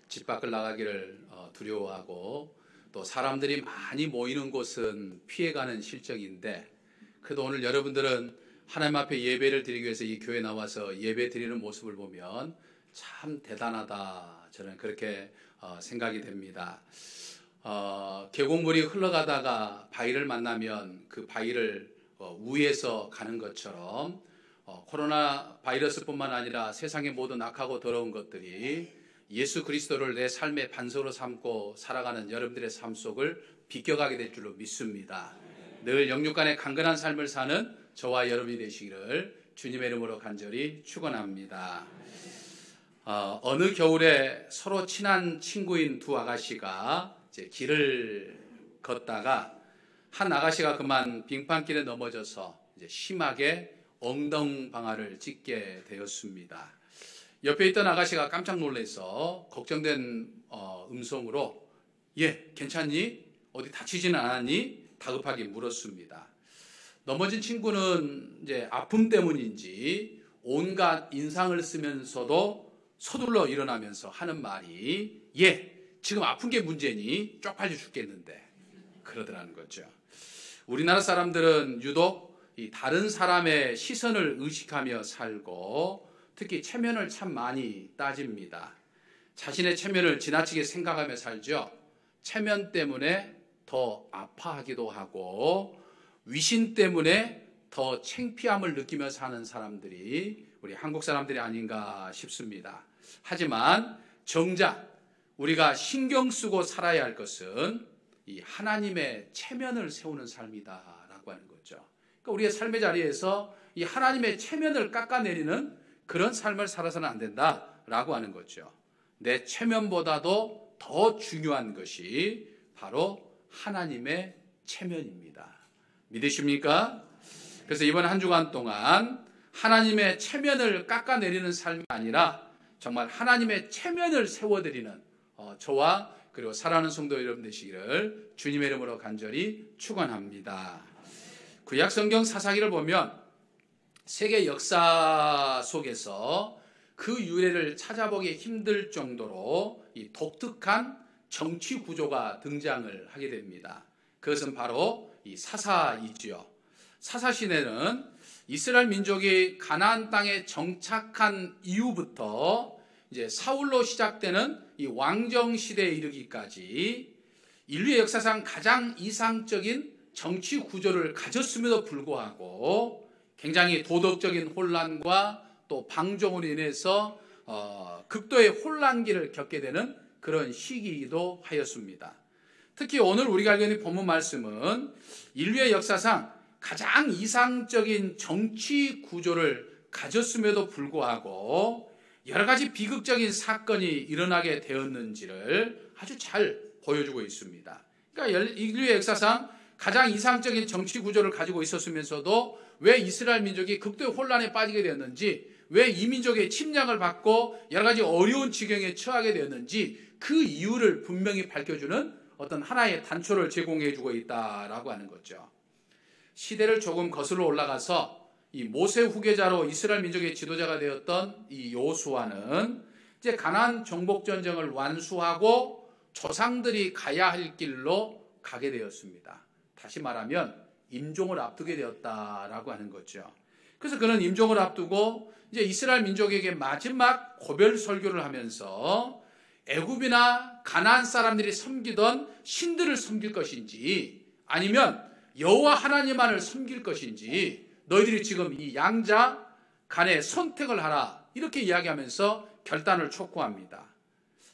집 밖을 나가기를 두려워하고 또 사람들이 많이 모이는 곳은 피해가는 실정인데, 그래도 오늘 여러분들은 하나님 앞에 예배를 드리기 위해서 이 교회에 나와서 예배 드리는 모습을 보면 참 대단하다, 저는 그렇게 생각이 됩니다. 계곡물이 흘러가다가 바위를 만나면 그 바위를 우에서 가는 것처럼 코로나 바이러스뿐만 아니라 세상의 모든 악하고 더러운 것들이 예수 그리스도를 내 삶의 반석으로 삼고 살아가는 여러분들의 삶 속을 비껴가게 될 줄로 믿습니다. 늘 영육 간의 강건한 삶을 사는 저와 여러분이 되시기를 주님의 이름으로 간절히 축원합니다. 어느 겨울에 서로 친한 친구인 두 아가씨가 이제 길을 걷다가 한 아가씨가 그만 빙판길에 넘어져서 이제 심하게 엉덩방아를 찢게 되었습니다. 옆에 있던 아가씨가 깜짝 놀라서 걱정된 음성으로 "예, 괜찮니? 어디 다치지는 않았니?" 다급하게 물었습니다. 넘어진 친구는 이제 아픔 때문인지 온갖 인상을 쓰면서도 서둘러 일어나면서 하는 말이 "예, 지금 아픈 게 문제니? 쪽팔려 죽겠는데." 그러더라는 거죠. 우리나라 사람들은 유독 이 다른 사람의 시선을 의식하며 살고 특히 체면을 참 많이 따집니다. 자신의 체면을 지나치게 생각하며 살죠. 체면 때문에 더 아파하기도 하고 위신 때문에 더 창피함을 느끼며 사는 사람들이 우리 한국 사람들이 아닌가 싶습니다. 하지만 정작 우리가 신경 쓰고 살아야 할 것은 이 하나님의 체면을 세우는 삶이다라고 하는 거죠. 그러니까 우리의 삶의 자리에서 이 하나님의 체면을 깎아내리는 그런 삶을 살아서는 안 된다라고 하는 거죠. 내 체면보다도 더 중요한 것이 바로 하나님의 체면입니다. 믿으십니까? 그래서 이번 한 주간 동안 하나님의 체면을 깎아내리는 삶이 아니라 정말 하나님의 체면을 세워드리는 저와 그리고 사랑하는 성도 여러분 되시기를 주님의 이름으로 간절히 축원합니다. 구약 성경 사사기를 보면 세계 역사 속에서 그 유래를 찾아보기 힘들 정도로 이 독특한 정치 구조가 등장을 하게 됩니다. 그것은 바로 이 사사이지요. 사사 시대는 이스라엘 민족이 가나안 땅에 정착한 이후부터 이제 사울로 시작되는 이 왕정 시대에 이르기까지 인류의 역사상 가장 이상적인 정치 구조를 가졌음에도 불구하고 굉장히 도덕적인 혼란과 또 방종으로 인해서 극도의 혼란기를 겪게 되는 그런 시기이기도 하였습니다. 특히 오늘 우리가 알고 있는 본문 말씀은 인류의 역사상 가장 이상적인 정치 구조를 가졌음에도 불구하고 여러 가지 비극적인 사건이 일어나게 되었는지를 아주 잘 보여주고 있습니다. 그러니까 인류의 역사상 가장 이상적인 정치 구조를 가지고 있었으면서도 왜 이스라엘 민족이 극도의 혼란에 빠지게 되었는지, 왜 이 민족의 침략을 받고 여러 가지 어려운 지경에 처하게 되었는지 그 이유를 분명히 밝혀주는 어떤 하나의 단초를 제공해주고 있다라고 하는 거죠. 시대를 조금 거슬러 올라가서 이 모세 후계자로 이스라엘 민족의 지도자가 되었던 이 여호수아는 이제 가나안 정복 전쟁을 완수하고 조상들이 가야 할 길로 가게 되었습니다. 다시 말하면 임종을 앞두게 되었다라고 하는 거죠. 그래서 그는 임종을 앞두고 이제 이스라엘 민족에게 마지막 고별 설교를 하면서 애굽이나 가나안 사람들이 섬기던 신들을 섬길 것인지 아니면 여호와 하나님만을 섬길 것인지 너희들이 지금 이 양자 간에 선택을 하라, 이렇게 이야기하면서 결단을 촉구합니다.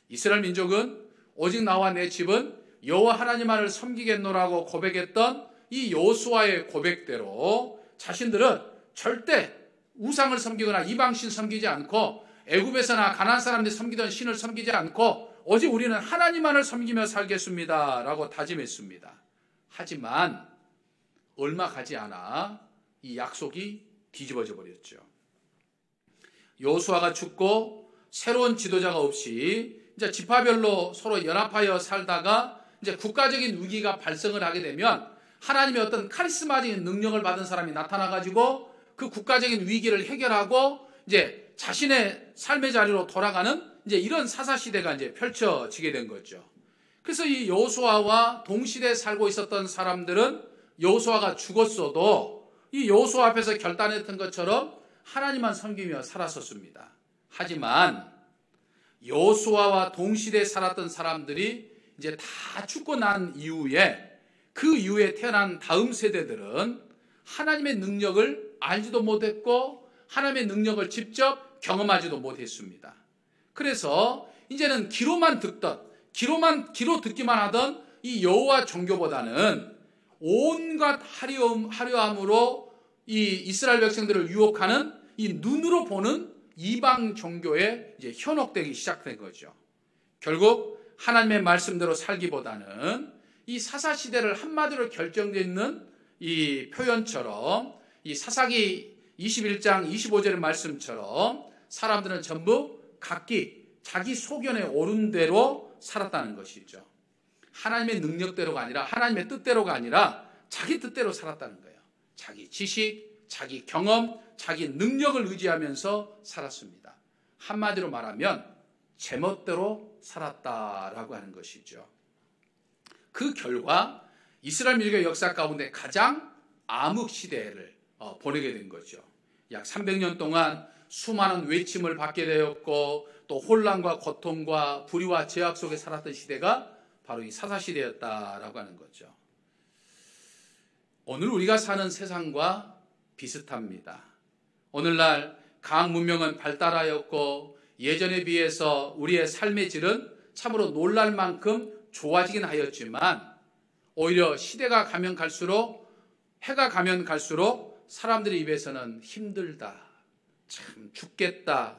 이스라엘 민족은 오직 나와 내 집은 여호와 하나님만을 섬기겠노라고 고백했던 이 여호수아의 고백대로 자신들은 절대 우상을 섬기거나 이방신 섬기지 않고 애굽에서나 가나안 사람들이 섬기던 신을 섬기지 않고 오직 우리는 하나님만을 섬기며 살겠습니다 라고 다짐했습니다. 하지만 얼마 가지 않아 이 약속이 뒤집어져 버렸죠. 여호수아가 죽고 새로운 지도자가 없이 이제 지파별로 서로 연합하여 살다가 이제 국가적인 위기가 발생을 하게 되면 하나님의 어떤 카리스마적인 능력을 받은 사람이 나타나가지고 그 국가적인 위기를 해결하고 이제 자신의 삶의 자리로 돌아가는 이제 이런 사사시대가 이제 펼쳐지게 된 거죠. 그래서 이 여호수아와 동시대에 살고 있었던 사람들은 여호수아가 죽었어도 이 여호수아 앞에서 결단했던 것처럼 하나님만 섬기며 살았었습니다. 하지만 여호수아와 동시대에 살았던 사람들이 이제 다 죽고 난 이후에 그 이후에 태어난 다음 세대들은 하나님의 능력을 알지도 못했고 하나님의 능력을 직접 경험하지도 못했습니다. 그래서 이제는 귀로만 귀로 듣기만 하던 이 여호와 종교보다는 온갖 화려함으로 이 이스라엘 백성들을 유혹하는 이 눈으로 보는 이방 종교에 이제 현혹되기 시작된 거죠. 결국 하나님의 말씀대로 살기보다는 이 사사시대를 한마디로 결정짓는 이 표현처럼 이 사사기 21장 25절의 말씀처럼 사람들은 전부 각기 자기 소견에 오른 대로 살았다는 것이죠. 하나님의 능력대로가 아니라 하나님의 뜻대로가 아니라 자기 뜻대로 살았다는 거예요. 자기 지식, 자기 경험, 자기 능력을 의지하면서 살았습니다. 한마디로 말하면 제멋대로 살았다라고 하는 것이죠. 그 결과 이스라엘 민족의 역사 가운데 가장 암흑 시대를 보내게 된 거죠. 약 300년 동안 수많은 외침을 받게 되었고 또 혼란과 고통과 불의와 제약 속에 살았던 시대가 바로 이 사사시대였다라고 하는 거죠. 오늘 우리가 사는 세상과 비슷합니다. 오늘날 과학 문명은 발달하였고 예전에 비해서 우리의 삶의 질은 참으로 놀랄 만큼 좋아지긴 하였지만 오히려 시대가 가면 갈수록 해가 가면 갈수록 사람들의 입에서는 힘들다, 참 죽겠다,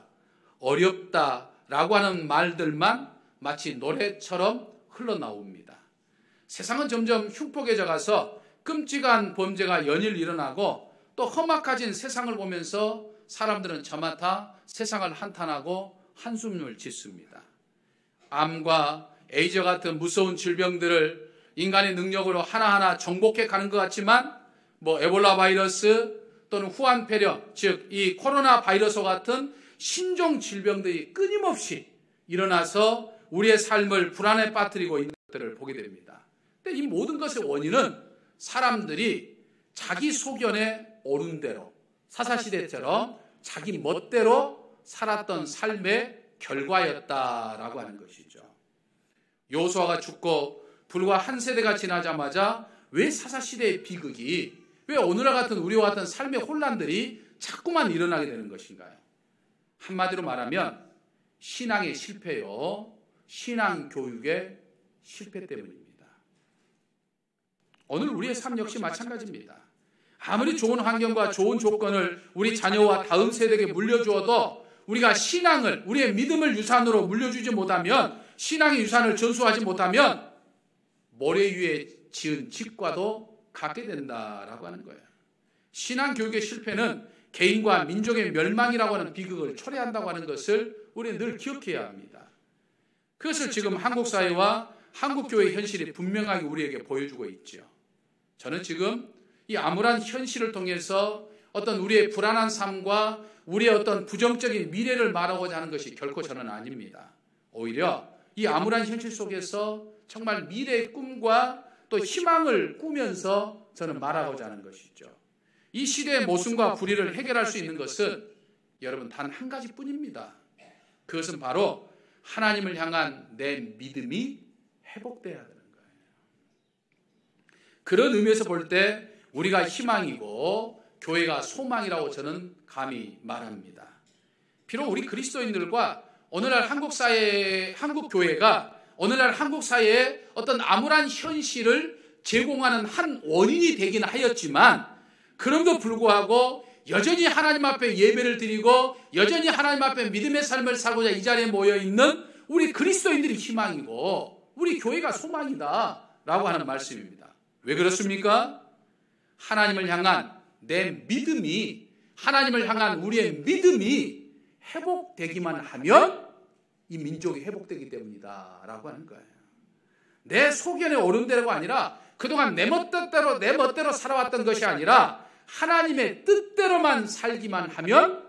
어렵다라고 하는 말들만 마치 노래처럼 흘러나옵니다. 세상은 점점 흉폭해져 가서 끔찍한 범죄가 연일 일어나고 또 험악해진 세상을 보면서 사람들은 저마다 세상을 한탄하고 한숨을 짓습니다. 암과 에이즈 같은 무서운 질병들을 인간의 능력으로 하나하나 정복해 가는 것 같지만 에볼라 바이러스 또는 후한폐렴, 즉 이 코로나 바이러스 같은 신종 질병들이 끊임없이 일어나서 우리의 삶을 불안에 빠뜨리고 있는 것들을 보게 됩니다. 근데 이 모든 것의 원인은 사람들이 자기 소견에 오른 대로 사사시대처럼 자기 멋대로 살았던 삶의 결과였다라고 하는 것이죠. 여호수아가 죽고 불과 한 세대가 지나자마자 왜 사사시대의 비극이, 왜 오늘과 같은 우리와 같은 삶의 혼란들이 자꾸만 일어나게 되는 것인가요? 한마디로 말하면 신앙의 실패요, 신앙교육의 실패 때문입니다. 오늘 우리의 삶 역시 마찬가지입니다. 아무리 좋은 환경과 좋은 조건을 우리 자녀와 다음 세대에게 물려주어도 우리가 신앙을, 우리의 믿음을 유산으로 물려주지 못하면, 신앙의 유산을 전수하지 못하면 모래 위에 지은 집과도 같게 된다라고 하는 거예요. 신앙교육의 실패는 개인과 민족의 멸망이라고 하는 비극을 초래한다고 하는 것을 우리는 늘 기억해야 합니다. 그것을 지금 한국 사회와 한국 교회의 현실이 분명하게 우리에게 보여주고 있죠. 저는 지금 이 암울한 현실을 통해서 어떤 우리의 불안한 삶과 우리의 어떤 부정적인 미래를 말하고자 하는 것이 결코 저는 아닙니다. 오히려 이 암울한 현실 속에서 정말 미래의 꿈과 또 희망을 꾸면서 저는 말하고자 하는 것이죠. 이 시대의 모순과 불의를 해결할 수 있는 것은 여러분 단 한 가지뿐입니다. 그것은 바로 하나님을 향한 내 믿음이 회복돼야 되는 거예요. 그런 의미에서 볼 때 우리가 희망이고 교회가 소망이라고 저는 감히 말합니다. 비록 우리 그리스도인들과 오늘날 한국 사회, 한국 교회가 오늘날 한국 사회의 어떤 암울한 현실을 제공하는 한 원인이 되긴 하였지만, 그럼에도 불구하고 여전히 하나님 앞에 예배를 드리고 여전히 하나님 앞에 믿음의 삶을 살고자 이 자리에 모여있는 우리 그리스도인들이 희망이고 우리 교회가 소망이다라고 하는 말씀입니다. 왜 그렇습니까? 하나님을 향한 내 믿음이, 하나님을 향한 우리의 믿음이 회복되기만 하면 이 민족이 회복되기 때문이다 라고 하는 거예요. 내 소견에 오른 대로가 아니라 그동안 내 멋대로 살아왔던 것이 아니라 하나님의 뜻대로만 살기만 하면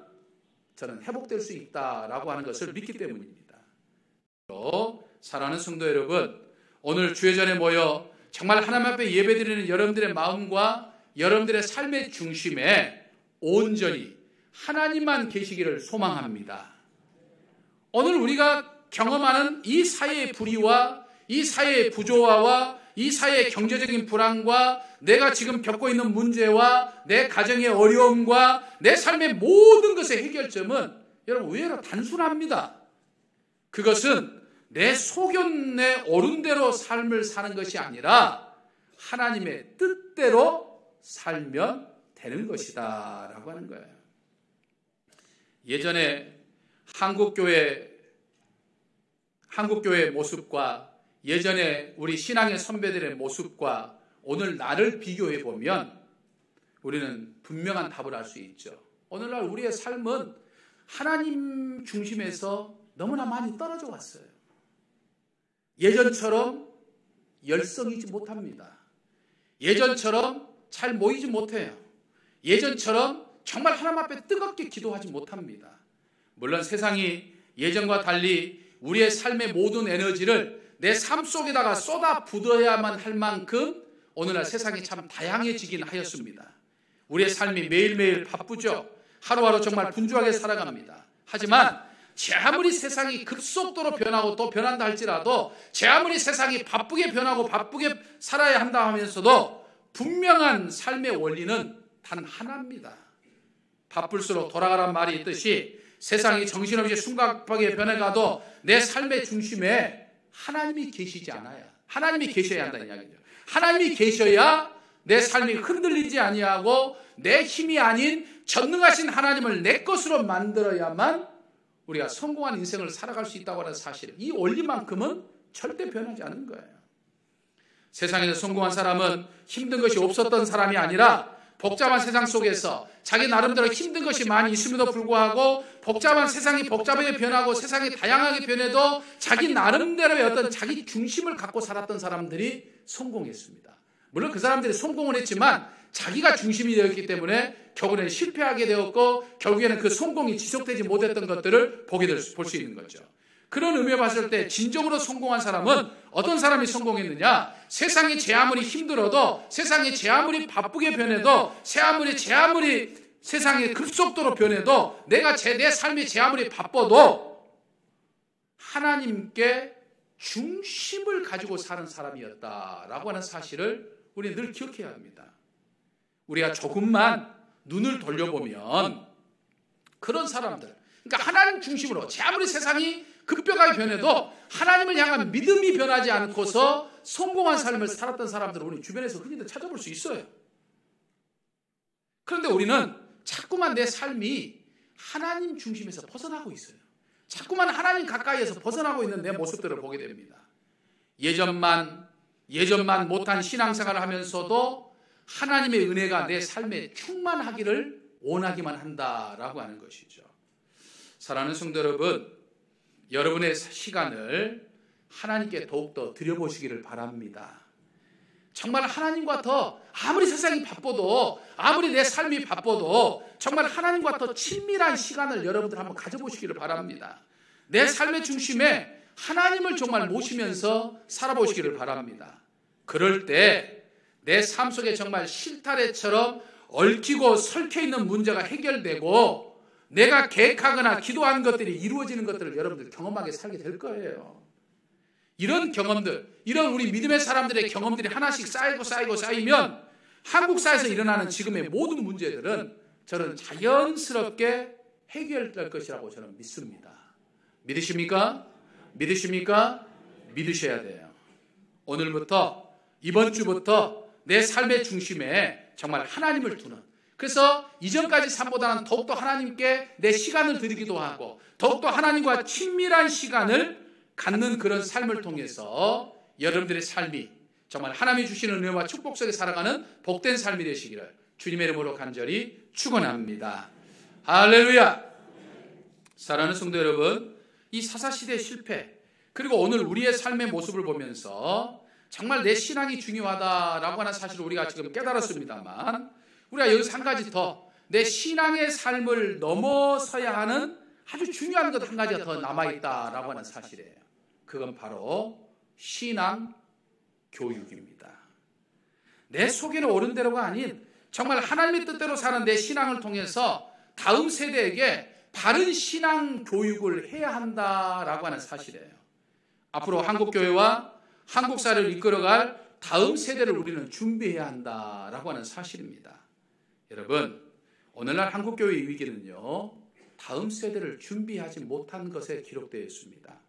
저는 회복될 수 있다라고 하는 것을 믿기 때문입니다. 사랑하는 성도 여러분, 오늘 주의 전에 모여 정말 하나님 앞에 예배드리는 여러분들의 마음과 여러분들의 삶의 중심에 온전히 하나님만 계시기를 소망합니다. 오늘 우리가 경험하는 이 사회의 불의와 이 사회의 부조화와 이 사회의 경제적인 불안과 내가 지금 겪고 있는 문제와 내 가정의 어려움과 내 삶의 모든 것의 해결점은 여러분 의외로 단순합니다. 그것은 내 소견의 옳은대로 삶을 사는 것이 아니라 하나님의 뜻대로 살면 되는 것이다 라고 하는 거예요. 예전에 한국교회의 모습과 예전에 우리 신앙의 선배들의 모습과 오늘 나를 비교해 보면 우리는 분명한 답을 알 수 있죠. 오늘날 우리의 삶은 하나님 중심에서 너무나 많이 떨어져 왔어요. 예전처럼 열성이지 못합니다. 예전처럼 잘 모이지 못해요. 예전처럼 정말 하나님 앞에 뜨겁게 기도하지 못합니다. 물론 세상이 예전과 달리 우리의 삶의 모든 에너지를 내 삶 속에다가 쏟아 붓어야만 할 만큼 오늘날 세상이 참 다양해지긴 하였습니다. 우리의 삶이 매일매일 바쁘죠. 하루하루 정말 분주하게 살아갑니다. 하지만 제 아무리 세상이 급속도로 변하고 또 변한다 할지라도 제 아무리 세상이 바쁘게 변하고 바쁘게 살아야 한다 하면서도 분명한 삶의 원리는 단 하나입니다. 바쁠수록 돌아가란 말이 있듯이 세상이 정신없이 숨가쁘게 변해가도 내 삶의 중심에 하나님이 계시지 않아요. 하나님이 계셔야 한다는 이야기죠. 하나님이 계셔야 내 삶이 흔들리지 아니하고 내 힘이 아닌 전능하신 하나님을 내 것으로 만들어야만 우리가 성공한 인생을 살아갈 수 있다고 하는 사실, 이 원리만큼은 절대 변하지 않는 거예요. 세상에서 성공한 사람은 힘든 것이 없었던 사람이 아니라 복잡한 세상 속에서 자기 나름대로 힘든 것이 많이 있음에도 불구하고 복잡한 세상이 복잡하게 변하고 세상이 다양하게 변해도 자기 나름대로의 어떤 자기 중심을 갖고 살았던 사람들이 성공했습니다. 물론 그 사람들이 성공을 했지만 자기가 중심이 되었기 때문에 결국에는 실패하게 되었고 결국에는 그 성공이 지속되지 못했던 것들을 볼 수 있는 거죠. 그런 의미에 봤을 때 진정으로 성공한 사람은 어떤 사람이 성공했느냐? 세상이 제 아무리 힘들어도 세상이 제 아무리 바쁘게 변해도 제 아무리 세상이 급속도로 변해도 내 삶이 제 아무리 바빠도 하나님께 중심을 가지고 사는 사람이었다라고 하는 사실을 우리는 늘 기억해야 합니다. 우리가 조금만 눈을 돌려보면 그런 사람들, 그러니까 하나님 중심으로 제 아무리 세상이 급격하게 변해도 하나님을 향한 믿음이 변하지 않고서 성공한 삶을 살았던 사람들을 우리 주변에서 흔히들 찾아볼 수 있어요. 그런데 우리는 자꾸만 내 삶이 하나님 중심에서 벗어나고 있어요. 자꾸만 하나님 가까이에서 벗어나고 있는 내 모습들을 보게 됩니다. 예전만 못한 신앙생활을 하면서도 하나님의 은혜가 내 삶에 충만하기를 원하기만 한다라고 하는 것이죠. 사랑하는 성도 여러분, 여러분의 시간을 하나님께 더욱더 드려보시기를 바랍니다. 정말 하나님과 더 아무리 세상이 바빠도 아무리 내 삶이 바빠도 정말 하나님과 더 친밀한 시간을 여러분들 한번 가져보시기를 바랍니다. 내 삶의 중심에 하나님을 정말 모시면서 살아보시기를 바랍니다. 그럴 때 내 삶 속에 정말 실타래처럼 얽히고 설켜있는 문제가 해결되고 내가 계획하거나 기도한 것들이 이루어지는 것들을 여러분들 경험하게 살게 될 거예요. 이런 경험들, 이런 우리 믿음의 사람들의 경험들이 하나씩 쌓이면 한국 사회에서 일어나는 지금의 모든 문제들은 저는 자연스럽게 해결될 것이라고 저는 믿습니다. 믿으십니까? 믿으십니까? 믿으셔야 돼요. 오늘부터, 이번 주부터 내 삶의 중심에 정말 하나님을 두는, 그래서 이전까지 삶보다는 더욱더 하나님께 내 시간을 드리기도 하고 더욱더 하나님과 친밀한 시간을 갖는 그런 삶을 통해서 여러분들의 삶이 정말 하나님이 주시는 은혜와 축복 속에 살아가는 복된 삶이 되시기를 주님의 이름으로 간절히 축원합니다. 할렐루야. 사랑하는 성도 여러분, 이 사사시대의 실패 그리고 오늘 우리의 삶의 모습을 보면서 정말 내 신앙이 중요하다라고 하는 사실을 우리가 지금 깨달았습니다만 우리가 여기서 한 가지 더 내 신앙의 삶을 넘어서야 하는 아주 중요한 것 한 가지가 더 남아있다라고 하는 사실이에요. 그건 바로 신앙 교육입니다. 내 속에는 옳은 대로가 아닌 정말 하나님의 뜻대로 사는 내 신앙을 통해서 다음 세대에게 바른 신앙 교육을 해야 한다라고 하는 사실이에요. 앞으로 한국교회와 한국사를 이끌어갈 다음 세대를 우리는 준비해야 한다라고 하는 사실입니다. 여러분, 오늘날 한국교회의 위기는요, 다음 세대를 준비하지 못한 것에 기록되어 있습니다.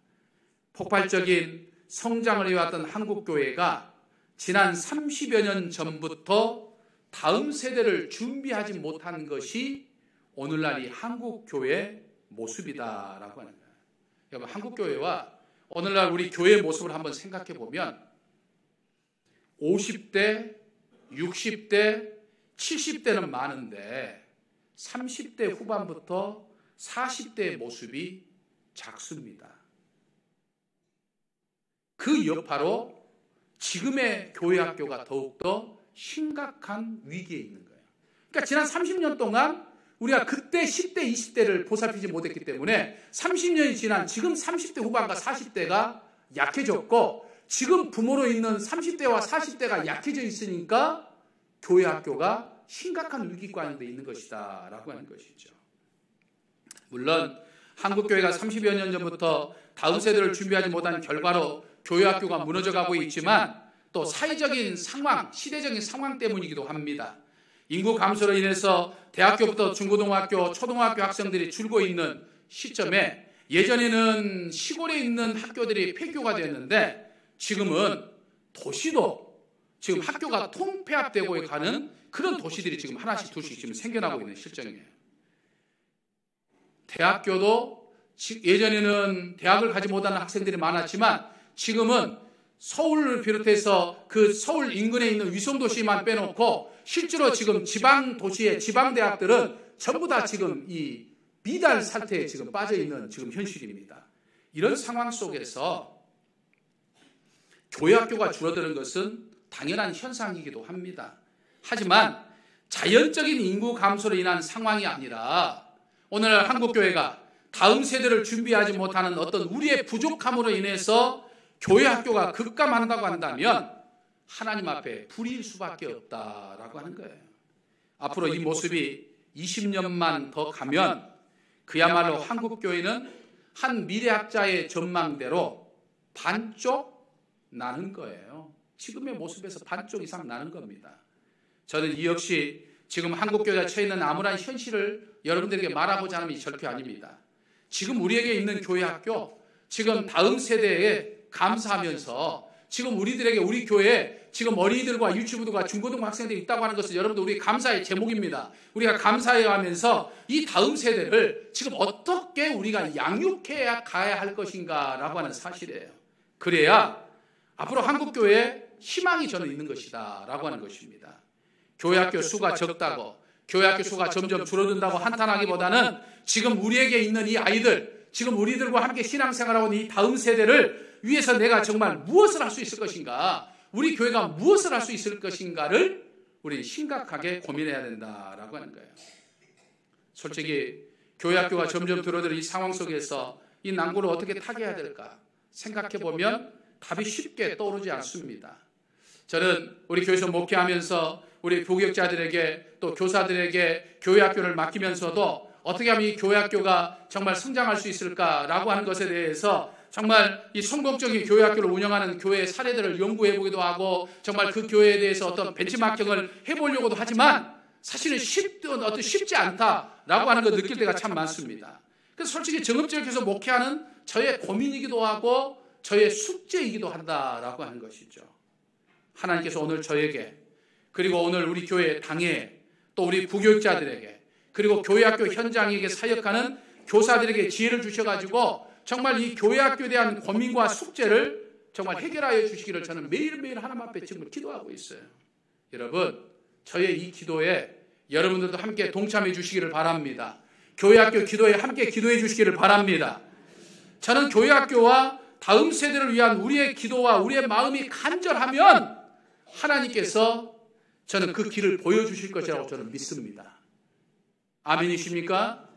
폭발적인 성장을 해왔던 한국교회가 지난 30여 년 전부터 다음 세대를 준비하지 못한 것이 오늘날 이 한국교회의 모습이다라고 하는 거예요. 여러분, 한국교회와 오늘날 우리 교회의 모습을 한번 생각해 보면 50대, 60대, 70대는 많은데 30대 후반부터 40대의 모습이 작습니다. 그 여파로 지금의 교회학교가 더욱더 심각한 위기에 있는 거예요. 그러니까 지난 30년 동안 우리가 그때 10대, 20대를 보살피지 못했기 때문에 30년이 지난 지금 30대 후반과 40대가 약해졌고 지금 부모로 있는 30대와 40대가 약해져 있으니까 교회학교가 심각한 위기 가운데 있는 것이다 라고 하는 것이죠. 물론 한국교회가 30여 년 전부터 다음 세대를 준비하지 못한 결과로 교회학교가 무너져가고 있지만 또 사회적인 상황, 시대적인 상황 때문이기도 합니다. 인구 감소로 인해서 대학교부터 중고등학교, 초등학교 학생들이 줄고 있는 시점에 예전에는 시골에 있는 학교들이 폐교가 됐는데 지금은 도시도 지금 학교가 통폐합되고 가는 그런 도시들이 지금 하나씩 둘씩 지금 생겨나고 있는 실정이에요. 대학교도 예전에는 대학을 가지 못하는 학생들이 많았지만 지금은 서울을 비롯해서 그 서울 인근에 있는 위성도시만 빼놓고 실제로 지금 지방 도시의 지방 대학들은 전부 다 지금 이 미달 상태에 지금 빠져 있는 지금 현실입니다. 이런 상황 속에서 교회학교가 줄어드는 것은 당연한 현상이기도 합니다. 하지만 자연적인 인구 감소로 인한 상황이 아니라 오늘 한국교회가 다음 세대를 준비하지 못하는 어떤 우리의 부족함으로 인해서 교회학교가 급감한다고 한다면 하나님 앞에 불의일 수밖에 없다라고 하는 거예요. 앞으로 이 모습이 20년만 더 가면 그야말로 한국교회는 한 미래학자의 전망대로 반쪽 나는 거예요. 지금의 모습에서 반쪽 이상 나는 겁니다. 저는 이 역시 지금 한국교회가 처해 있는 암울한 현실을 여러분들에게 말하고자 하는 것이 절대 아닙니다. 지금 우리에게 있는 교회학교, 지금 다음 세대에 감사하면서 지금 우리들에게 우리 교회에 지금 어린이들과 유치부들과 중고등부 학생들이 있다고 하는 것은 여러분들 우리 감사의 제목입니다. 우리가 감사해야 하면서 이 다음 세대를 지금 어떻게 우리가 양육해야 가야 할 것인가 라고 하는 사실이에요. 그래야 앞으로 한국교회에 희망이 저는 있는 것이다 라고 하는 것입니다. 교회학교 수가 적다고 교회학교 수가 점점 줄어든다고 한탄하기보다는 지금 우리에게 있는 이 아이들, 지금 우리들과 함께 신앙생활하고 있는 이 다음 세대를 위해서 내가 정말 무엇을 할 수 있을 것인가, 우리 교회가 무엇을 할 수 있을 것인가를 우리 심각하게 고민해야 된다라고 하는 거예요. 솔직히 교회학교가 점점 줄어드는 이 상황 속에서 이 난고를 어떻게 타개해야 될까 생각해 보면 답이 쉽게 떠오르지 않습니다. 저는 우리 교회에서 목회하면서 우리 부교육자들에게 또 교사들에게 교회학교를 맡기면서도 어떻게 하면 이 교회학교가 정말 성장할 수 있을까라고 하는 것에 대해서 정말 이 성공적인 교회학교를 운영하는 교회의 사례들을 연구해보기도 하고 정말 그 교회에 대해서 어떤 벤치마킹을 해보려고도 하지만 사실은 쉽지 않다라고 하는 걸 느낄 때가 참 많습니다. 그래서 솔직히 정읍지역에서 목회하는 저의 고민이기도 하고 저의 숙제이기도 한다라고 하는 것이죠. 하나님께서 오늘 저에게 그리고 오늘 우리 교회 당회에 또 우리 부교육자들에게 그리고 교회학교 현장에게 사역하는 교사들에게 지혜를 주셔가지고 정말 이 교회학교에 대한 고민과 숙제를 정말 해결하여 주시기를 저는 매일매일 하나님 앞에 지금 기도하고 있어요. 여러분, 저의 이 기도에 여러분들도 함께 동참해 주시기를 바랍니다. 교회학교 기도에 함께 기도해 주시기를 바랍니다. 저는 교회학교와 다음 세대를 위한 우리의 기도와 우리의 마음이 간절하면 하나님께서 저는 그 길을 보여주실 것이라고 저는 믿습니다. 아멘이십니까?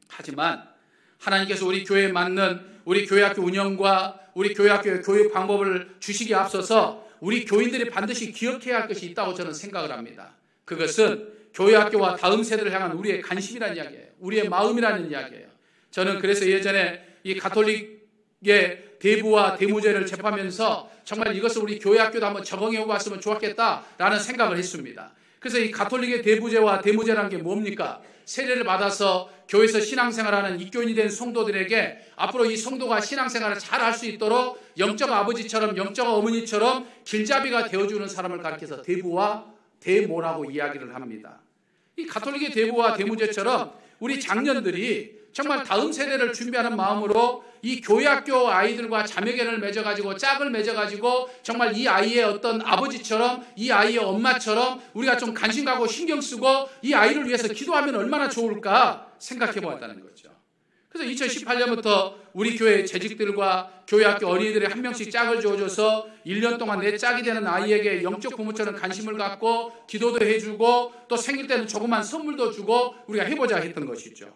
하지만 하나님께서 우리 교회에 맞는 우리 교회학교 운영과 우리 교회학교의 교육 방법을 주시기에 앞서서 우리 교인들이 반드시 기억해야 할 것이 있다고 저는 생각을 합니다. 그것은 교회학교와 다음 세대를 향한 우리의 관심이라는 이야기예요. 우리의 마음이라는 이야기예요. 저는 그래서 예전에 이 가톨릭의 대부와 대무제를 접하면서 정말 이것을 우리 교회학교도 한번 적용해 봤으면 좋았겠다라는 생각을 했습니다. 그래서 이 가톨릭의 대부제와 대무제라는 게 뭡니까? 세례를 받아서 교회에서 신앙생활하는 입교인이 된 성도들에게 앞으로 이 성도가 신앙생활을 잘 할 수 있도록 영적 아버지처럼 영적 어머니처럼 길잡이가 되어주는 사람을 가리켜서 대부와 대모라고 이야기를 합니다. 이 가톨릭의 대부와 대무제처럼 우리 장년들이 정말 다음 세대를 준비하는 마음으로 이 교회학교 아이들과 자매견을 맺어가지고 짝을 맺어가지고 정말 이 아이의 어떤 아버지처럼 이 아이의 엄마처럼 우리가 좀 관심 가고 신경 쓰고 이 아이를 위해서 기도하면 얼마나 좋을까 생각해 보았다는 거죠. 그래서 2018년부터 우리 교회 재직들과 교회학교 어린이들이 한 명씩 짝을 주어줘서 1년 동안 내 짝이 되는 아이에게 영적 부모처럼 관심을 갖고 기도도 해주고 또 생일 때는 조그만 선물도 주고 우리가 해보자 했던 것이죠.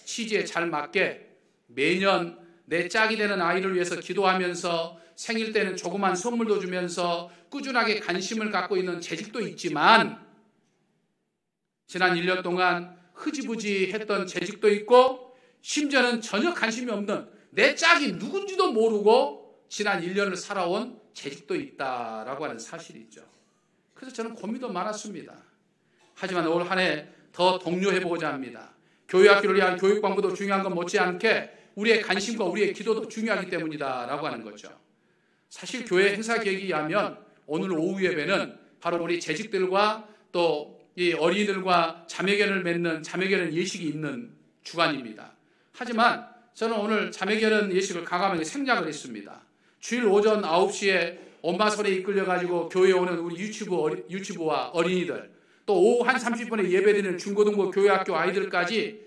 취지에 잘 맞게 매년 내 짝이 되는 아이를 위해서 기도하면서 생일 때는 조그만 선물도 주면서 꾸준하게 관심을 갖고 있는 재직도 있지만 지난 1년 동안 흐지부지 했던 재직도 있고 심지어는 전혀 관심이 없는 내 짝이 누군지도 모르고 지난 1년을 살아온 재직도 있다라고 하는 사실이죠. 그래서 저는 고민도 많았습니다. 하지만 올 한 해 더 독려해보고자 합니다. 교회학교를 위한 교육 광고도 중요한 건 못지않게 우리의 관심과 우리의 기도도 중요하기 때문이다라고 하는 거죠. 사실 교회 행사 계획에 의하면 오늘 오후 예배는 바로 우리 재직들과 또 이 어린이들과 자매견을 맺는 자매견 예식이 있는 주간입니다. 하지만 저는 오늘 자매견 예식을 과감하게 생략을 했습니다. 주일 오전 9시에 엄마 손에 이끌려가지고 교회에 오는 우리 유치부와 어린이들 또 오후 1 30분에 예배드리는 중고등부 교회학교 아이들까지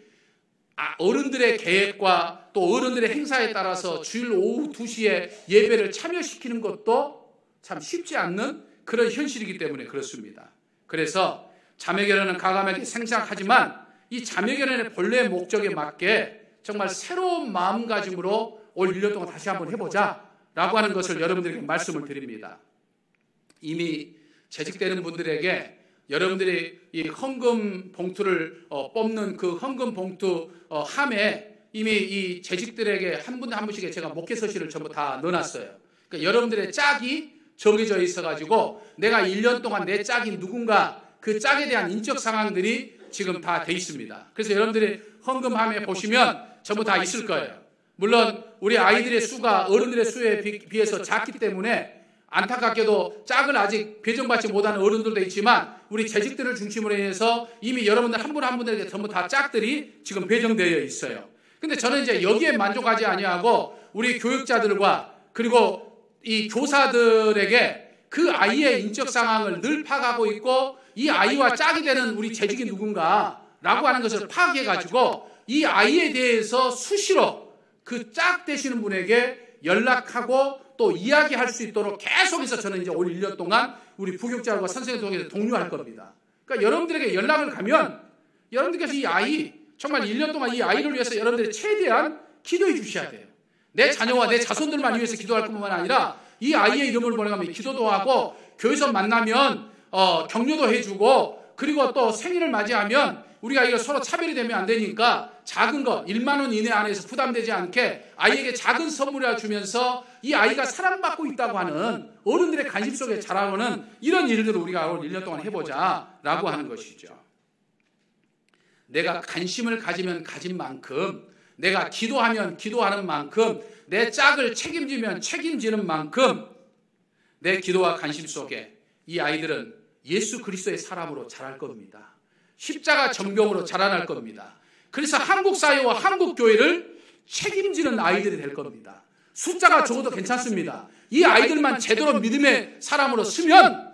어른들의 계획과 또 어른들의 행사에 따라서 주일 오후 2시에 예배를 참여시키는 것도 참 쉽지 않는 그런 현실이기 때문에 그렇습니다. 그래서 자매결연은 과감하게 생략하지만 이 자매결연의 본래의 목적에 맞게 정말 새로운 마음가짐으로 올 1년 동안 다시 한번 해보자라고 하는 것을 여러분들에게 말씀을 드립니다. 이미 재직되는 분들에게 여러분들이 이 헌금 봉투를 뽑는 그 헌금 봉투 함에 이미 이 재직들에게 한 분 한 분씩에 제가 목회서실을 전부 다 넣어놨어요. 그러니까 여러분들의 짝이 정해져 있어가지고 내가 1년 동안 내 짝이 누군가 그 짝에 대한 인적 상황들이 지금 다 돼 있습니다. 그래서 여러분들이 헌금함에 보시면 전부 다 있을 거예요. 물론 우리 아이들의 수가 어른들의 수에 비해서 작기 때문에 안타깝게도 짝을 아직 배정받지 못하는 어른들도 있지만 우리 재직들을 중심으로 해서 이미 여러분들 한 분 한 분에게 전부 다 짝들이 지금 배정되어 있어요. 근데 저는 이제 여기에 만족하지 아니하고 우리 교육자들과 그리고 이 교사들에게 그 아이의 인적 상황을 늘 파악하고 있고 이 아이와 짝이 되는 우리 재직이 누군가라고 하는 것을 파악해가지고 이 아이에 대해서 수시로 그 짝 되시는 분에게 연락하고 또 이야기할 수 있도록 계속해서 저는 이제 올 1년 동안 우리 부교육자와 선생님을 통해서 독려할 겁니다. 그러니까 여러분들에게 연락을 가면 여러분들께서 이 아이 정말 1년 동안 이 아이를 위해서 여러분들이 최대한 기도해 주셔야 돼요. 내 자녀와 내 자손들만 위해서 기도할 뿐만 아니라 이 아이의 이름을 보내가면 기도도 하고 교회에서 만나면 격려도 해주고 그리고 또 생일을 맞이하면 우리가 이거 서로 차별이 되면 안 되니까 작은 거 1만 원 이내 안에서 부담되지 않게 아이에게 작은 선물을 주면서 이 아이가 사랑받고 있다고 하는 어른들의 관심 속에 자라오는 이런 일들을 우리가 올 1년 동안 해보자라고 하는 것이죠. 내가 관심을 가지면 가진 만큼 내가 기도하면 기도하는 만큼 내 짝을 책임지면 책임지는 만큼 내 기도와 관심 속에 이 아이들은 예수 그리스도의 사람으로 자랄 겁니다. 십자가 정병으로 자라날 겁니다. 그래서 한국 사회와 한국 교회를 책임지는 아이들이 될 겁니다. 숫자가 적어도 괜찮습니다. 이 아이들만 제대로 믿음의 사람으로 쓰면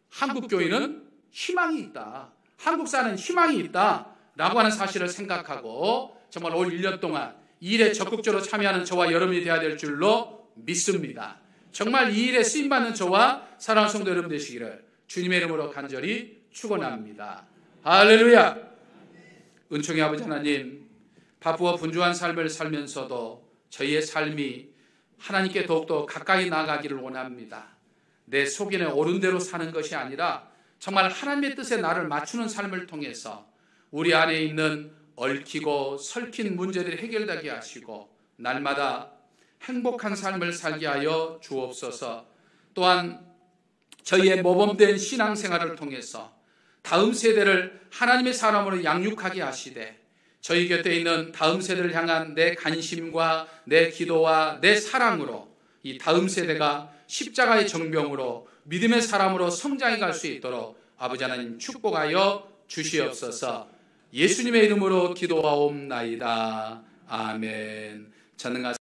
한국 교회는 희망이 있다. 한국 사회는 희망이 있다라고 하는 사실을 생각하고 정말 올 1년 동안 이 일에 적극적으로 참여하는 저와 여러분이 되어야 될 줄로 믿습니다. 정말 이 일에 쓰임받는 저와 사랑하는 성도 여러분 되시기를 주님의 이름으로 간절히 축원합니다. 할렐루야. 은총의 아버지 하나님, 바쁘고 분주한 삶을 살면서도 저희의 삶이 하나님께 더욱더 가까이 나가기를 원합니다. 내 속에는 옳은 대로 사는 것이 아니라 정말 하나님의 뜻에 나를 맞추는 삶을 통해서 우리 안에 있는 얽히고 설킨 문제들이 해결되게 하시고 날마다 행복한 삶을 살게 하여 주옵소서. 또한 저희의 모범된 신앙생활을 통해서 다음 세대를 하나님의 사람으로 양육하게 하시되 저희 곁에 있는 다음 세대를 향한 내 관심과 내 기도와 내 사랑으로 이 다음 세대가 십자가의 정병으로 믿음의 사람으로 성장해 갈 수 있도록 아버지 하나님 축복하여 주시옵소서. 예수님의 이름으로 기도하옵나이다. 아멘. 전능하신